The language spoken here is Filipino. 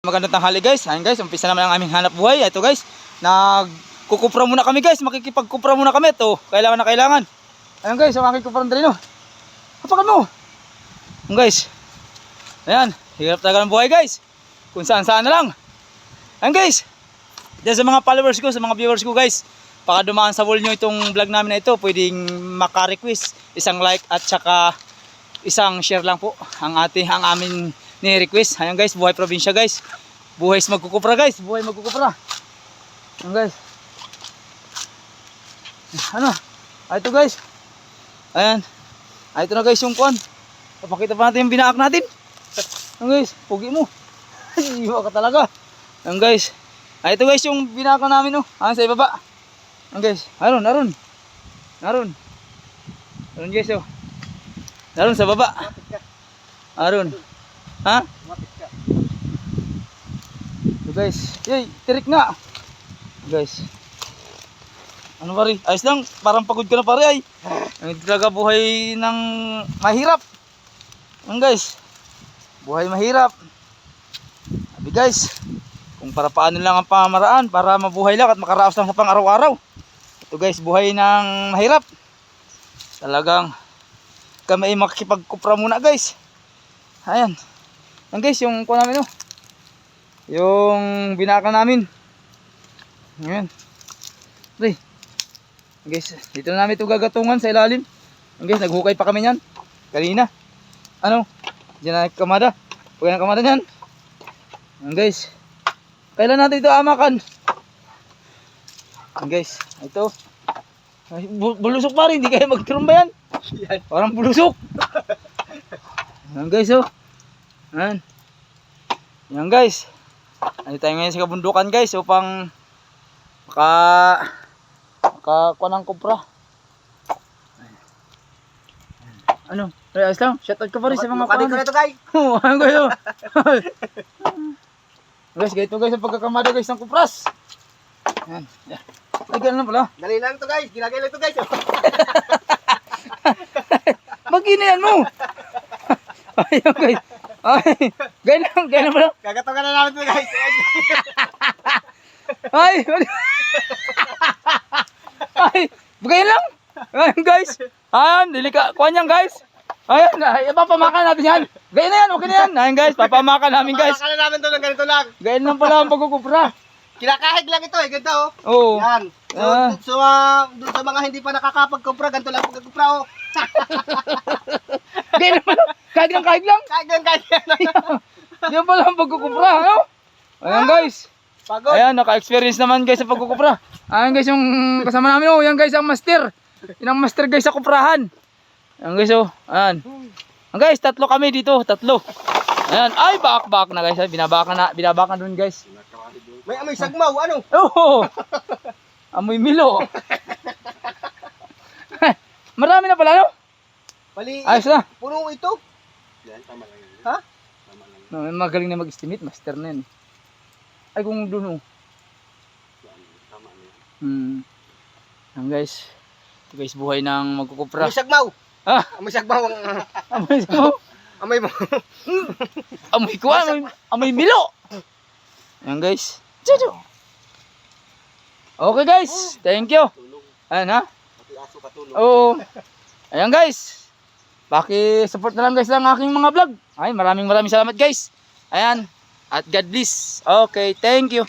Magandang tanghali guys. Ayun guys, umpisa naman ang aming hanap buhay. Ito guys, nagkukupra muna kami guys. Makikipagkupra muna kami. Ito, kailangan na kailangan. Ayun guys, ang aking kupra dali no. Hapakan mo. Ayun guys. Ayan, hirap talaga ng buhay guys. Kung saan saan na lang. Ayun guys. Diyan sa mga followers ko, sa mga viewers ko guys. Baka dumaan sa wall nyo itong vlog namin na ito. Pwedeng maka-request. Isang like at saka isang share lang po ang amin ni-request. Ayan guys, buhay probinsya guys. Buhay magkukupra guys. Buhay magkukupra. Ayan guys. Ano? Ito guys. Ayan. Ito na guys yung kuan. Papakita pa natin yung binaak natin. Ayan guys, pugi mo. Iwa ka talaga. Ayan guys. Ito guys yung binaak namin no. Ayan sa ibaba. Ayan guys. Naroon. Naroon guys oh. Naroon sa baba. Naroon. Ha? So guys, yay, tirik nga. Guys. Ano pare? Ayos lang, parang pagod ka na pare ay. Ang talaga buhay ng mahirap. Ang guys. Buhay mahirap. Sabi guys, kung para paano lang ang pamamaraan para mabuhay lang at makaraos lang sa pang-araw-araw. Ito guys, buhay ng mahirap. Talagang kami ay makikipagkupra muna guys. Ayan. Yan guys, yung kuha namin oh. Yung binaka namin. Ayan. Pre. Guys, dito na namin ito gagatungan sa ilalim. Yan guys, naghukay pa kami niyan. Kanina. Ano? Diyan na kamada. Huwag na kamada niyan. Yan guys. Kailan natin ito amakan? Yan guys, ito. Ay, bulusok pa rin, hindi kayo magtrumba yan. Parang bulusok. Yan guys oh. Yan. Yan guys. Ano tayo ngayon sa kabundukan guys upang makakuha ng kupra. Ano? Ayos lang. Shoutout ko pa rin sa mga paano. Ko na ito guys. Ano guys oh. Guys, ganito guys ang pagkakamada guys ng kupras. Yan. Ay, ganun pala. Dali lang ito guys. Ginagay lang ito guys. Magkinayan mo. Ayun guys. Ay, ganun pala. Gagatungan na namin ito guys. Ay, ay, ganyan lang. Ayun guys. Ayan, kuha niyan guys. Ayan, papamakan natin yan. Ganyan na yan, okay na yan. Ayan guys, papamakan namin guys. Papamakan na namin ito ng ganito lang. Ganyan lang pala ang pagkukupra. Kinakahig lang ito eh, ganito oh. Oo. Yan. So, doon sa mga hindi pa nakakapagkumpra, ganito lang pagkumpra oh. Ganyan pala, kahit lang. Kahig lang. Ganyan pala ang pagkukupra, ano? Ayan guys. Pagod. Ayan, naka-experience naman guys sa pagkukupra. Ayan guys, yung kasama namin oh. Ayan guys, ang master. Yan ang master guys sa kuprahan. Ayan guys oh. Ayan. Ayan guys, tatlo kami dito, tatlo. Ayan, ay baak na guys. Binabakan dun guys. May amoy sagmaw, ano? Oo. Amoy milo. Marami na pala no? Pali, Ayos na. puno ito. Yan, tama lang yun. Ha? No, magaling na mag-estimate, master na yan. Ay kung dun oh. Tama na yan. Ayan guys. Ito guys, buhay ng magkukupra. Amoy sagmaw. Ah, Amoy sagmaw. amoy mo. Amoy mo. Amoy ko, amoy milo. Ayan guys. Chuchu. Okay guys, thank you. Ayan ha. Aso katulong. Oo. Ayan guys. Paki-support na lang guys ang aking mga vlog. Ay, maraming salamat guys. Ayan. At God bless. Okay, thank you.